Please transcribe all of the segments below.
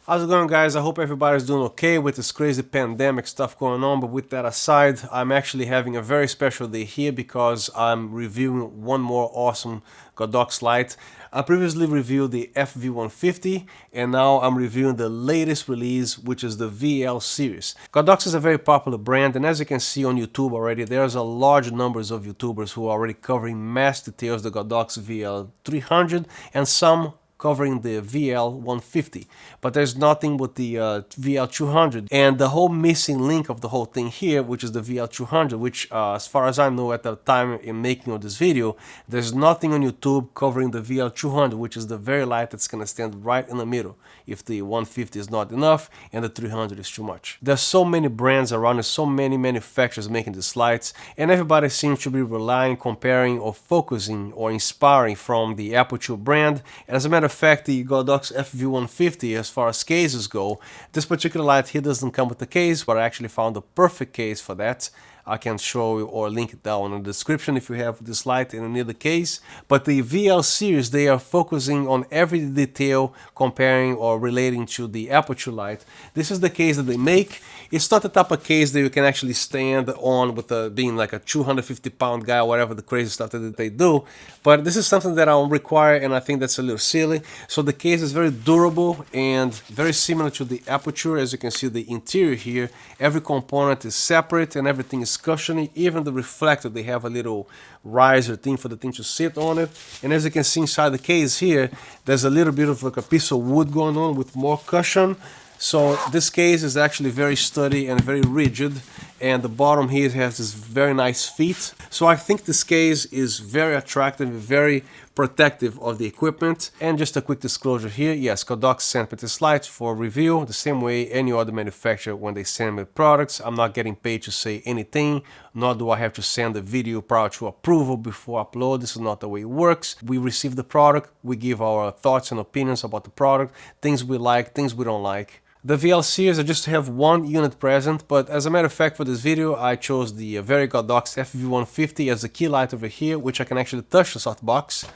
How's it going, guys? I hope everybody's doing okay with this crazy pandemic stuff going on. But with that aside, I'm actually having a very special day here because I'm reviewing one more awesome Godox light. I previously reviewed the FV150 and now I'm reviewing the latest release, which is the VL series. Godox is a very popular brand, and as you can see on YouTube already, there's a large numbers of YouTubers who are already covering mass details the Godox VL300 and some covering the VL150, but there's nothing with the VL200, and the whole missing link of the whole thing here, which is the VL200, which as far as I know at the time in making of this video, there's nothing on YouTube covering the VL200, which is the very light that's going to stand right in the middle if the 150 is not enough and the 300 is too much. There's so many brands around, there's so many manufacturers making these lights, and everybody seems to be relying, comparing, or focusing or inspiring from the Aperture brand. And as a matter of fact, the Godox FV150, as far as cases go, this particular light here doesn't come with a case, but I actually found the perfect case for that. I can show you or link it down in the description if you have this light and need the case. But the VL series, they are focusing on every detail comparing or relating to the Aperture light. This is the case that they make. It's not the type of case that you can actually stand on with being like a 250-pound guy or whatever the crazy stuff that they do. But this is something that I'll require, and I think that's a little silly. So the case is very durable and very similar to the Aperture. As you can see, the interior here, every component is separate and everything is cushiony. Even the reflector, they have a little riser thing for the thing to sit on it. And as you can see inside the case here, there's a little bit of like a piece of wood going on with more cushion. So this case is actually very sturdy and very rigid, and the bottom here has this very nice feet. So I think this case is very attractive, very protective of the equipment. And just a quick disclosure here, yes, Godox sent me this light for review the same way any other manufacturer when they send me products. I'm not getting paid to say anything, nor do I have to send the video prior to approval before upload. This is not the way it works. We receive the product, we give our thoughts and opinions about the product, things we like, things we don't like. The VL series, I just have one unit present, but as a matter of fact for this video I chose the very Godox FV150 as the key light over here, which I can actually touch the softbox.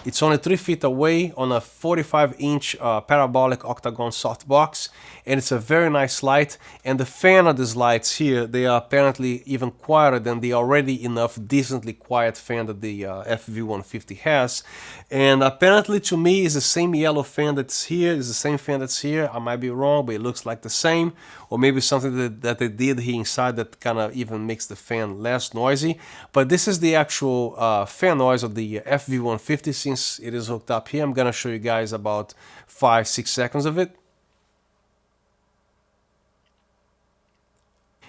It's only 3 feet away on a 45-inch parabolic octagon softbox, and it's a very nice light. And the fan of these lights here, they are apparently even quieter than the already enough decently quiet fan that the FV150 has. And apparently to me is the same yellow fan that's here, is the same fan that's here. I might be wrong, but it looks like the same. Or maybe something that they did here inside that kind of even makes the fan less noisy. But this is the actual fan noise of the FV150. Since it is hooked up here, I'm gonna show you guys about 5-6 seconds of it.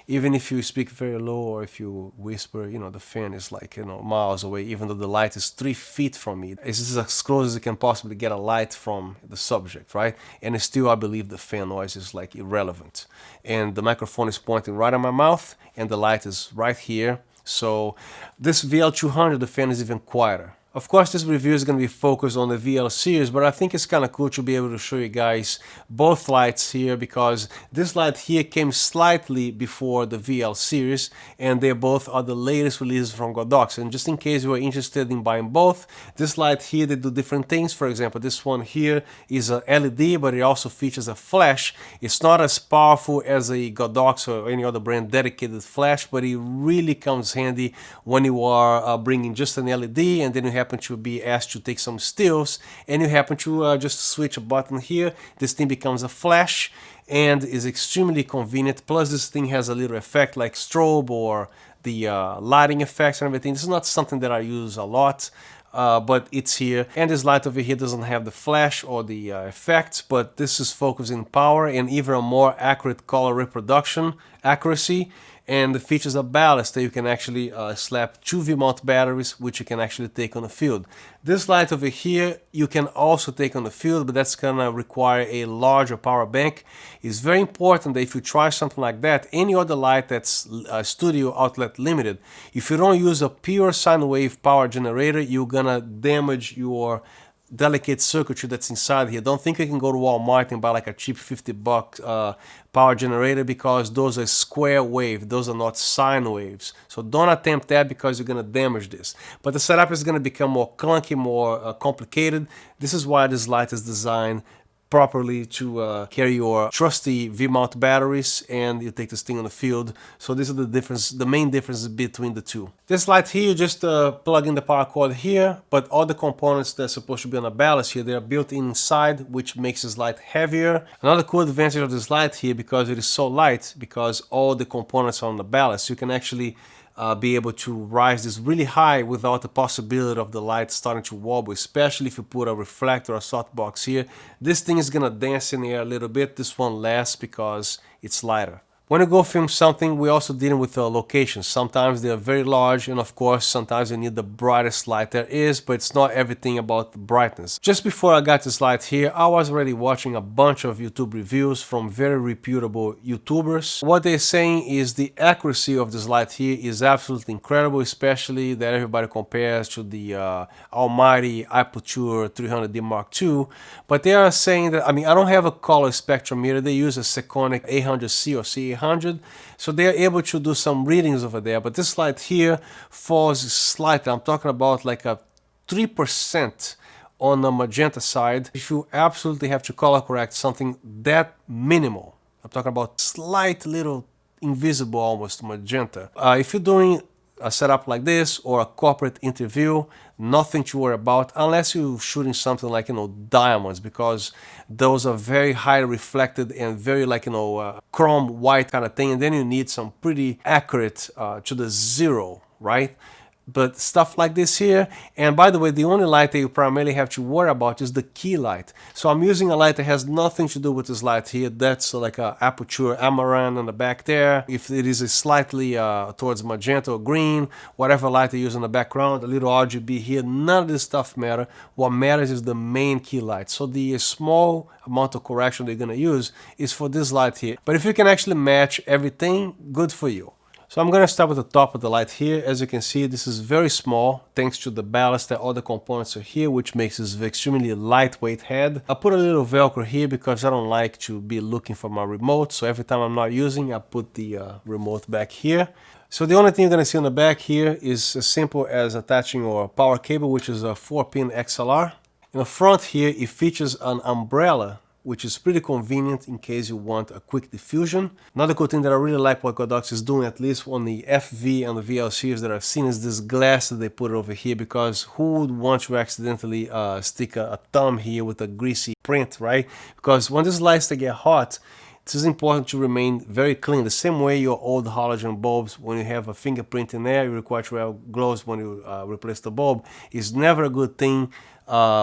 Even if you speak very low or if you whisper, the fan is like, miles away, even though the light is 3 feet from me. This is as close as you can possibly get a light from the subject, right? And still, I believe the fan noise is like irrelevant. And the microphone is pointing right at my mouth and the light is right here. So this VL200, the fan is even quieter. Of course, this review is going to be focused on the VL series, but I think it's kind of cool to be able to show you guys both lights here, because this light here came slightly before the VL series, and they both are the latest releases from Godox. And just in case you are interested in buying both, this light here, they do different things. For example, this one here is a LED, but it also features a flash. It's not as powerful as a Godox or any other brand dedicated flash, but it really comes handy when you are bringing just an LED and then you happen to be asked to take some stills and you happen to just switch a button here. This thing becomes a flash and is extremely convenient. Plus this thing has a little effect like strobe or the lighting effects and everything. This is not something that I use a lot, but it's here. And this light over here doesn't have the flash or the effects, but this is focusing power and even a more accurate color reproduction accuracy. And the features of Ballast that you can actually slap 2 V-mount batteries, which you can actually take on the field. This light over here you can also take on the field, but that's gonna require a larger power bank. It's very important that if you try something like that, any other light that's studio outlet limited, if you don't use a pure sine wave power generator, you're gonna damage your delicate circuitry that's inside here. Don't think you can go to Walmart and buy like a cheap $50 power generator, because those are square wave, those are not sine waves. So don't attempt that because you're gonna damage this. But the setup is gonna become more clunky, more complicated. This is why this light is designed properly to carry your trusty V-mount batteries, and you take this thing on the field. So this is the difference, the main difference between the two. This light here, you just plug in the power cord here, but all the components that's supposed to be on the ballast here, they are built inside, which makes this light heavier. Another cool advantage of this light here, because it is so light, because all the components are on the ballast, you can actually be able to rise this really high without the possibility of the light starting to wobble, especially if you put a reflector or softbox here. This thing is gonna dance in the air a little bit. This one less because it's lighter. When you go film something, we also dealing with locations. Sometimes they are very large, and of course, sometimes you need the brightest light there is, but it's not everything about the brightness. Just before I got this light here, I was already watching a bunch of YouTube reviews from very reputable YouTubers. What they're saying is the accuracy of this light here is absolutely incredible, especially that everybody compares to the almighty Aperture 300D Mark II. But they are saying that, I mean, I don't have a color spectrometer. They use a Sekonic 800C or C800. So they are able to do some readings over there, but this light here falls slightly. I'm talking about like a 3% on the magenta side. If you absolutely have to color correct something that minimal, I'm talking about slight little invisible almost magenta. If you're doing a setup like this or a corporate interview, nothing to worry about unless you're shooting something like, you know, diamonds, because those are very highly reflected and very like, you know, chrome white kind of thing, and then you need some pretty accurate to the zero, right? But stuff like this here, and by the way, the only light that you primarily have to worry about is the key light. So I'm using a light that has nothing to do with this light here. That's like a Aperture Amaranth on the back there. If it is a slightly towards magenta or green, whatever light you use in the background, a little RGB here, none of this stuff matter. What matters is the main key light. So the small amount of correction they're gonna use is for this light here. But if you can actually match everything, good for you. So I'm going to start with the top of the light here. As you can see, this is very small thanks to the ballast that all the components are here, which makes this extremely lightweight head. I put a little Velcro here because I don't like to be looking for my remote. So every time I'm not using, I put the remote back here. So the only thing you're going to see on the back here is as simple as attaching your power cable, which is a 4-pin XLR. In the front here, it features an umbrella, which is pretty convenient in case you want a quick diffusion. Another cool thing that I really like what Godox is doing, at least on the FV and the VLCs that I've seen, is this glass that they put over here, because who would want to accidentally stick a thumb here with a greasy print, right? Because when these lights they get hot, it is important to remain very clean. The same way your old halogen bulbs, when you have a fingerprint in there, you require to wear gloves when you replace the bulb. It's never a good thing.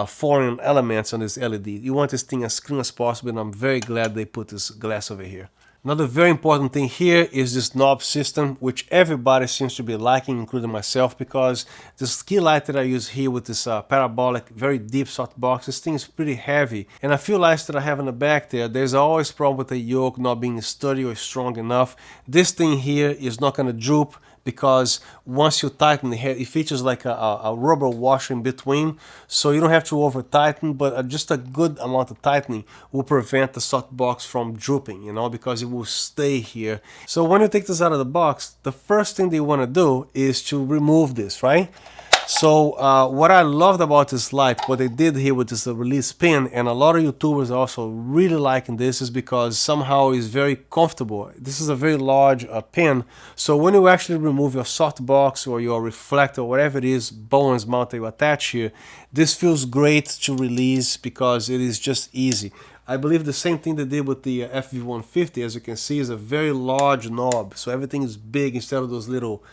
Foreign elements on this LED. You want this thing as clean as possible, and I'm very glad they put this glass over here. Another very important thing here is this knob system, which everybody seems to be liking, including myself, because this key light that I use here with this parabolic, very deep softbox, this thing is pretty heavy. And a few lights that I have in the back there, there's always a problem with the yoke not being sturdy or strong enough. This thing here is not going to droop, because once you tighten the head, it features like a rubber washer in between, so you don't have to over tighten, but just a good amount of tightening will prevent the softbox from drooping, you know, because it will stay here. So when you take this out of the box, the first thing that you want to do is to remove this, right? So what I loved about this light, what they did here with this release pin, and a lot of YouTubers are also really liking this, is because somehow it's very comfortable. This is a very large pin, so when you actually remove your softbox or your reflector, whatever it is, bones mount that you attach here, this feels great to release because it is just easy. I believe the same thing they did with the FV150, as you can see, is a very large knob, so everything is big instead of those little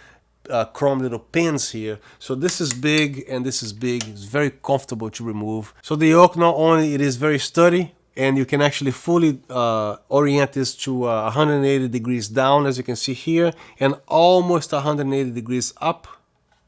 chrome little pins here. So this is big and this is big. It's very comfortable to remove. So the yoke, not only it is very sturdy, and you can actually fully orient this to 180 degrees down, as you can see here, and almost 180 degrees up,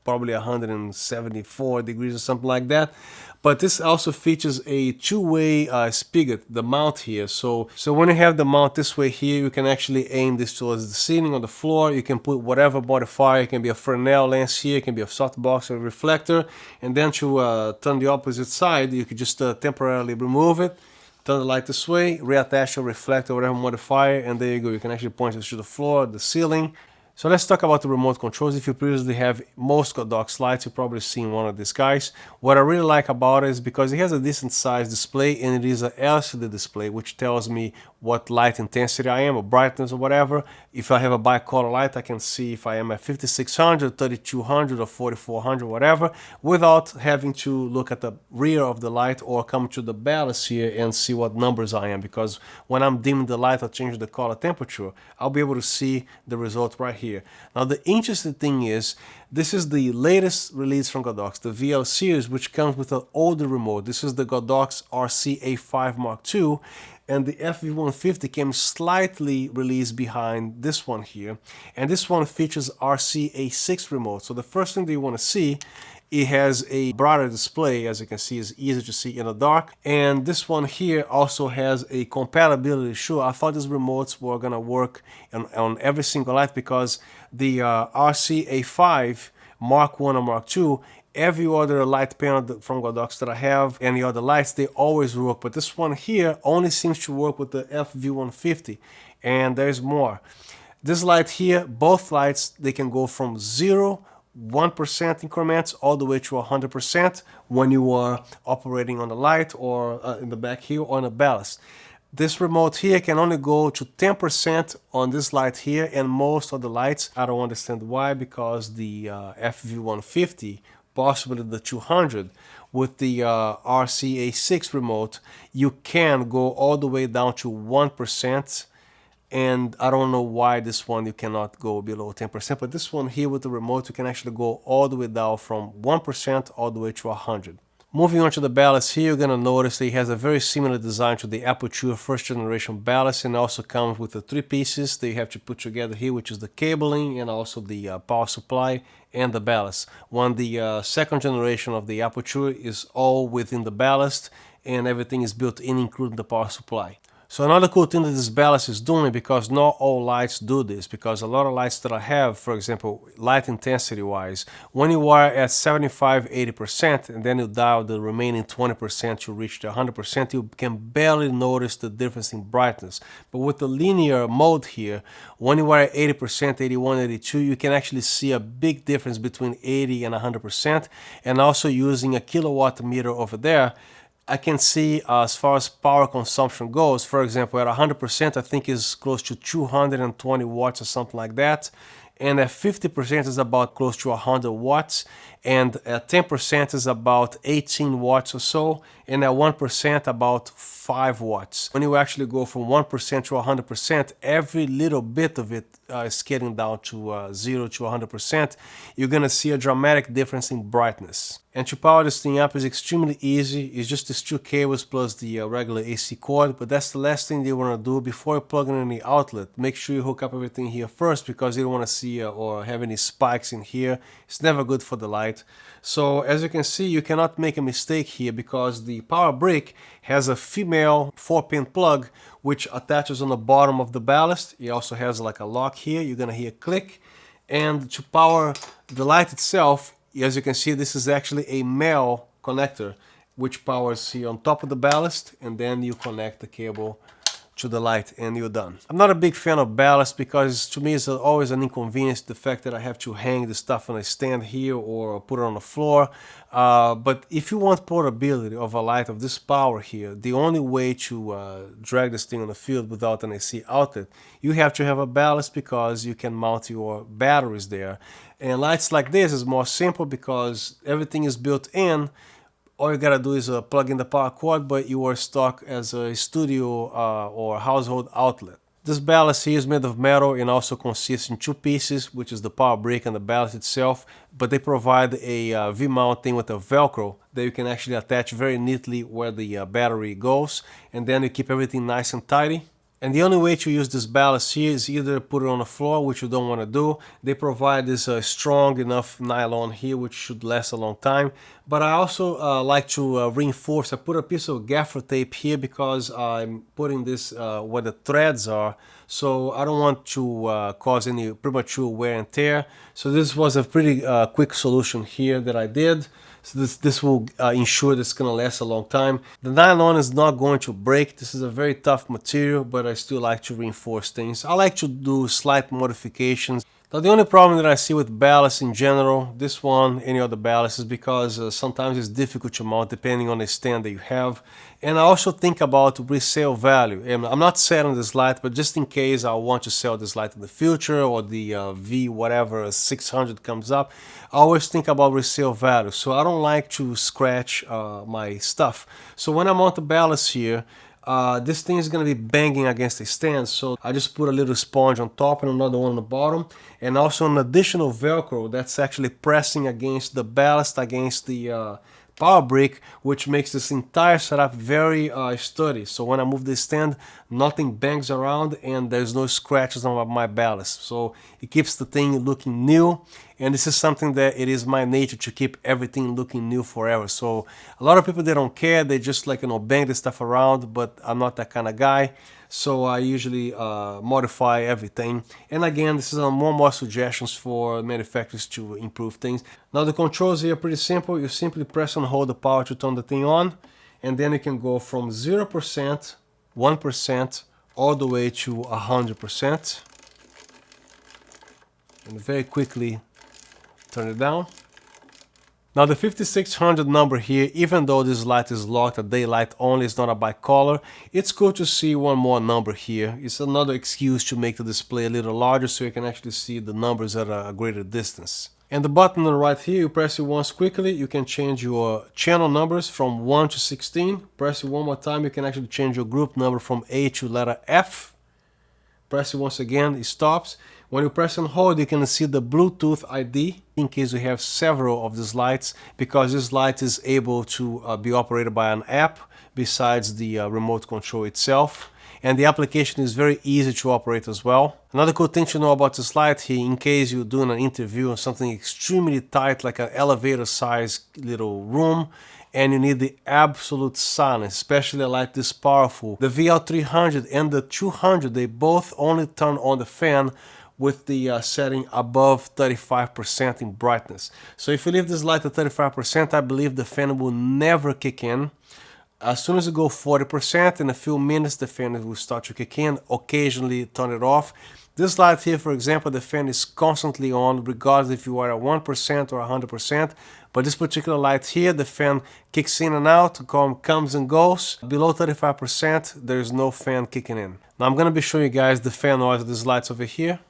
probably 174 degrees or something like that. But this also features a two-way spigot, the mount here. So when you have the mount this way here, you can actually aim this towards the ceiling or the floor. You can put whatever modifier. It can be a Fresnel lens here, it can be a softbox or a reflector. And then to turn the opposite side, you could just temporarily remove it, turn the light this way, reattach your reflector or whatever modifier, and there you go. You can actually point it to the floor, the ceiling. So let's talk about the remote controls. If you previously have most Godox lights, you've probably seen one of these guys. What I really like about it is because it has a decent size display and it is an LCD display, which tells me what light intensity I am or brightness or whatever. If I have a bicolor light, I can see if I am at 5600, 3200 or 4400, whatever, without having to look at the rear of the light or come to the ballast here and see what numbers I am, because when I'm dimming the light or changing the color temperature, I'll be able to see the result right here. Now the interesting thing is, this is the latest release from Godox, the VL series, which comes with an older remote. This is the Godox RC-A5 Mark II, and the FV150 came slightly released behind this one here, and this one features RC-A6 remote. So the first thing that you want to see, it has a brighter display, as you can see, it's easier to see in the dark. And this one here also has a compatibility. Sure, I thought these remotes were gonna work on every single light, because the RC-A5 Mark 1 or Mark 2, every other light panel from Godox that I have, and the other lights, they always work. But this one here only seems to work with the FV150, and there's more. This light here, both lights, they can go from 1% increments all the way to 100% when you are operating on the light or in the back here or on a ballast. This remote here can only go to 10% on this light here, and most of the lights, I don't understand why, because the FV150, possibly the 200, with the RCA6 remote, you can go all the way down to 1%. And I don't know why this one you cannot go below 10%, but this one here with the remote, you can actually go all the way down from 1% all the way to 100. Moving on to the ballast here, you're going to notice that it has a very similar design to the Aputure first generation ballast, and also comes with the 3 pieces that you have to put together here, which is the cabling and also the power supply and the ballast. When the second generation of the Aputure is all within the ballast and everything is built in, including the power supply. So another cool thing that this ballast is doing, because not all lights do this, because a lot of lights that I have, for example, light intensity wise, when you are at 75-80% and then you dial the remaining 20% to reach the 100%, you can barely notice the difference in brightness. But with the linear mode here, when you are at 80%, 81, 82, you can actually see a big difference between 80 and 100%. And also using a kilowatt meter over there, I can see as far as power consumption goes, for example, at 100% I think is close to 220 watts or something like that, and at 50% is about close to 100 watts, and at 10% is about 18 watts or so, and at 1% about 5 watts. When you actually go from 1% to 100%, every little bit of it is getting down to 0 to 100%. You're gonna see a dramatic difference in brightness. And to power this thing up is extremely easy. It's just these 2 cables plus the regular AC cord, but that's the last thing you want to do before you plug in any outlet. Make sure you hook up everything here first, because you don't want to see or have any spikes in here. It's never good for the light. So as you can see, you cannot make a mistake here, because the power brick has a female 4-pin plug which attaches on the bottom of the ballast. It also has like a lock here. You're gonna hear click. And to power the light itself, as you can see, this is actually a male connector which powers here on top of the ballast, and then you connect the cable to the light and you're done. I'm not a big fan of ballast, because to me it's always an inconvenience, the fact that I have to hang the stuff on a stand here or put it on the floor. But if you want portability of a light of this power here, the only way to drag this thing on the field without an AC outlet, you have to have a ballast, because you can mount your batteries there. And lights like this is more simple, because everything is built in. All you gotta do is plug in the power cord, but you are stuck as a studio or household outlet. This ballast here is made of metal and also consists in 2 pieces, which is the power brick and the ballast itself, but they provide a V-mount thing with a Velcro that you can actually attach very neatly where the battery goes, and then you keep everything nice and tidy. And the only way to use this ballast here is either put it on the floor, which you don't want to do. They provide this strong enough nylon here, which should last a long time. But I also like to reinforce. I put a piece of gaffer tape here, because I'm putting this where the threads are. So I don't want to cause any premature wear and tear. So this was a pretty quick solution here that I did. So this will ensure that it's going to last a long time. The nylon is not going to break. This is a very tough material, but I still like to reinforce things. I like to do slight modifications. Now, the only problem that I see with ballast in general, this one, any other ballast, is because sometimes it's difficult to mount depending on the stand that you have. And I also think about resale value. And I'm not selling this light, but just in case I want to sell this light in the future, or the V whatever 600 comes up, I always think about resale value. So I don't like to scratch my stuff. So when I mount the ballast here, this thing is going to be banging against the stand, so I just put a little sponge on top and another one on the bottom, and also an additional Velcro that's actually pressing against the ballast, against the power brick, which makes this entire setup very sturdy. So when I move the stand, nothing bangs around and there's no scratches on my ballast. So it keeps the thing looking new, and this is something that it is my nature to keep everything looking new forever. So a lot of people, they don't care, they just like, bang the stuff around, but I'm not that kind of guy. So I usually modify everything. And again, this is more suggestions for manufacturers to improve things. Now the controls here are pretty simple. You simply press and hold the power to turn the thing on, and then you can go from 0%, 1%, all the way to 100%. And very quickly turn it down. Now the 5600 number here, even though this light is locked at daylight only, it's not a bicolor, it's cool to see one more number here. It's another excuse to make the display a little larger so you can actually see the numbers at a greater distance. And the button on the right here, you press it once quickly, you can change your channel numbers from 1 to 16. Press it one more time, you can actually change your group number from A to letter F. Press it once again, it stops. When you press and hold, you can see the Bluetooth ID in case you have several of these lights, because this light is able to be operated by an app besides the remote control itself. And the application is very easy to operate as well. Another cool thing to know about this light here, in case you're doing an interview in something extremely tight, like an elevator size little room, and you need the absolute silence, especially a light this powerful. The VL300 and the 200, they both only turn on the fan with the setting above 35% in brightness. So if you leave this light at 35%, I believe the fan will never kick in. As soon as you go 40%, in a few minutes the fan will start to kick in, occasionally turn it off. This light here, for example, the fan is constantly on, regardless if you are at 1% or 100%. But this particular light here, the fan kicks in and out, comes and goes. Below 35%, there's no fan kicking in. Now I'm going to be showing you guys the fan noise of these lights over here.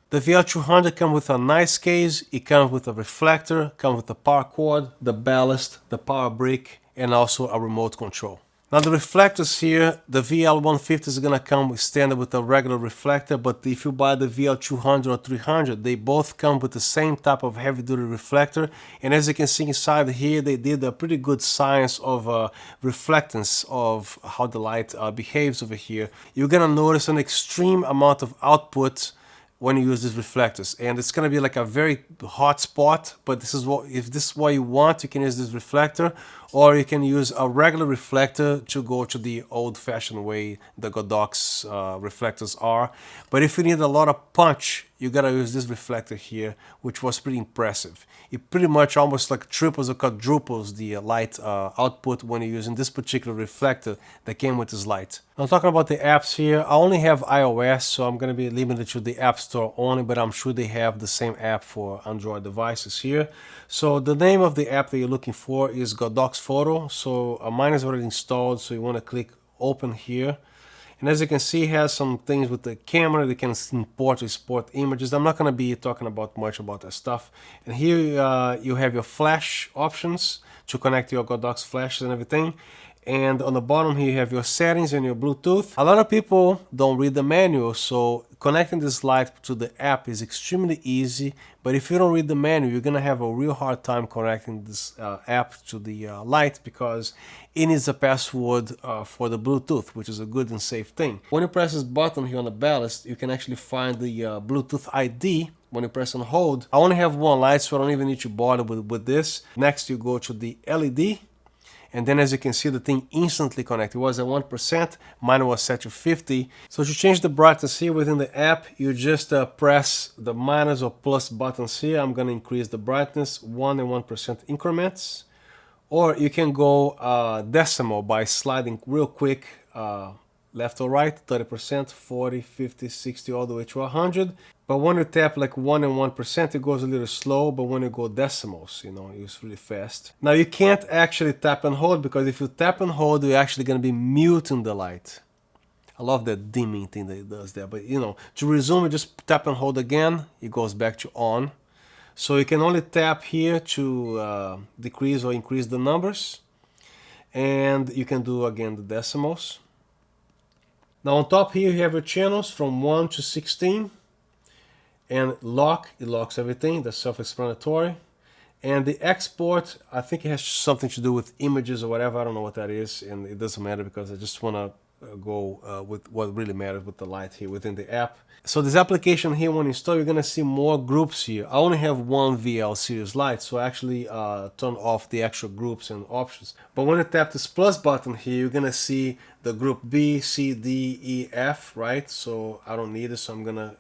The VL200 comes with a nice case, it comes with a reflector, comes with a power cord, the ballast, the power brick, and also a remote control. Now the reflectors here, the VL150 is going to come standard with a regular reflector, but if you buy the VL200 or 300, they both come with the same type of heavy duty reflector. And as you can see inside here, they did a pretty good science of reflectance of how the light behaves over here. You're going to notice an extreme amount of output when you use these reflectors, and it's going to be like a very hot spot. But this is what, if this is what you want, you can use this reflector, or you can use a regular reflector to go to the old-fashioned way the Godox reflectors are. But if you need a lot of punch, you gotta use this reflector here, which was pretty impressive. It pretty much almost like triples or quadruples the light output when you're using this particular reflector that came with this light. I'm talking about the apps here. I only have iOS, so I'm gonna be limited to the App Store only, but I'm sure they have the same app for Android devices here. So the name of the app that you're looking for is Godox Photo. So mine is already installed, so you want to click open here. And as you can see, it has some things with the camera. They can import or export images. I'm not going to be talking about much about that stuff. And here you have your flash options to connect your Godox flashes and everything. And on the bottom here you have your settings and your Bluetooth. A lot of people don't read the manual, so connecting this light to the app is extremely easy. But if you don't read the manual, you're gonna have a real hard time connecting this app to the light, because it needs a password for the Bluetooth, which is a good and safe thing. When you press this button here on the ballast, you can actually find the Bluetooth ID. When you press and hold, I only have one light, so I don't even need to bother with this. Next you go to the LED. and then as you can see, the thing instantly connected. It was at 1%, mine was set to 50. So to change the brightness here within the app, you just press the minus or plus buttons here. I'm going to increase the brightness 1 and 1% increments. Or you can go decimal by sliding real quick left or right, 30%, 40, 50, 60, all the way to 100. But when you tap like 1 and 1%, it goes a little slow, but when you go decimals, you know, it's really fast. Now you can't actually tap and hold, because if you tap and hold, you're actually going to be muting the light. I love that dimming thing that it does there, but you know, to resume, you just tap and hold again, it goes back to on. So you can only tap here to decrease or increase the numbers, and you can do again the decimals. Now on top here you have your channels from 1 to 16, and lock, it locks everything, that's self-explanatory. And the export, I think it has something to do with images or whatever, I don't know what that is, and it doesn't matter because I just want to go with what really matters with the light here within the app. So this application here, when installed, you're going to see more groups here. I only have one VL series light, so I actually turn off the extra groups and options. But when you tap this plus button here, you're going to see the group B, C, D, E, F, right? So I don't need it, so I'm going to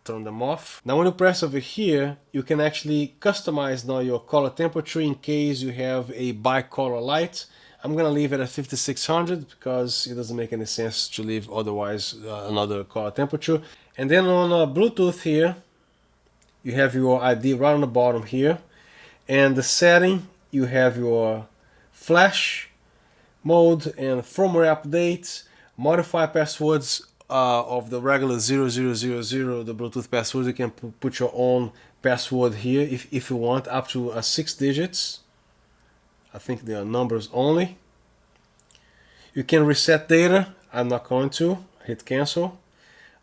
turn them off. Now when you press over here, you can actually customize now your color temperature in case you have a bicolor light. I'm gonna leave it at 5600 because it doesn't make any sense to leave otherwise another color temperature. And then on Bluetooth here, you have your ID right on the bottom here, and the setting, you have your flash mode and firmware updates, modify passwords of the regular 0000, the Bluetooth passwords. You can put your own password here if you want, up to 6 digits. I think they are numbers only. You can reset data. I'm not going to. Hit cancel.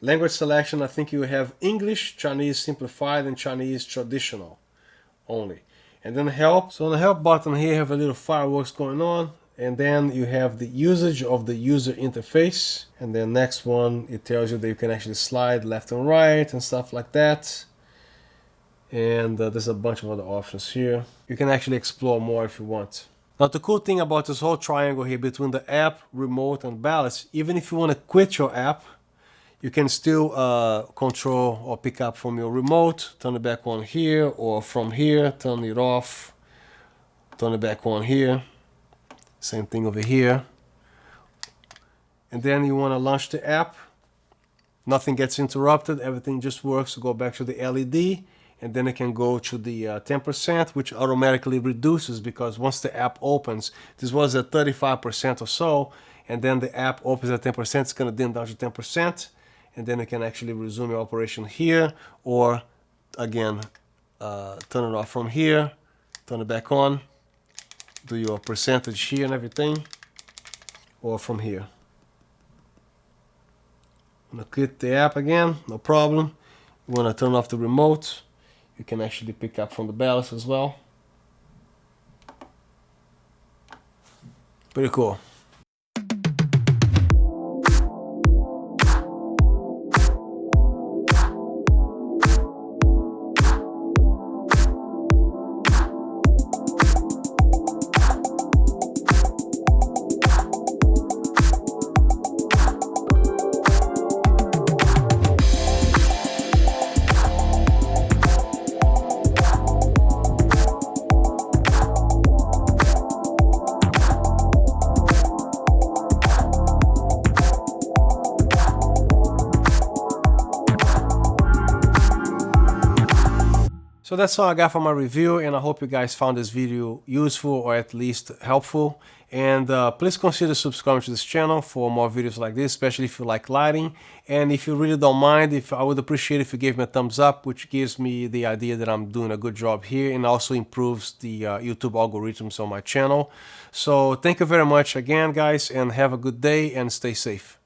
Language selection, I think you have English, Chinese simplified, and Chinese traditional only. And then help. So on the help button here, you have a little fireworks going on. And then you have the usage of the user interface. And then next one, it tells you that you can actually slide left and right and stuff like that. And there's a bunch of other options here. You can actually explore more if you want. Now the cool thing about this whole triangle here between the app, remote, and Ballast, even if you want to quit your app, you can still control or pick up from your remote, turn it back on here, or from here, turn it off, turn it back on here. Same thing over here. And then you want to launch the app. Nothing gets interrupted, everything just works. Go back to the LED. And then it can go to the 10%, which automatically reduces because once the app opens, this was at 35% or so, and then the app opens at 10%, it's going to dim down to 10%, and then you can actually resume your operation here, or again, turn it off from here, turn it back on, do your percentage here and everything, or from here. I'm going to quit the app again, no problem. You want to turn off the remote. You can actually pick up from the Ballast as well. Pretty cool. So that's all I got for my review, and I hope you guys found this video useful or at least helpful. And please consider subscribing to this channel for more videos like this, especially if you like lighting. And if you really don't mind, I would appreciate if you gave me a thumbs up, which gives me the idea that I'm doing a good job here and also improves the YouTube algorithms on my channel. So thank you very much again, guys, and have a good day and stay safe.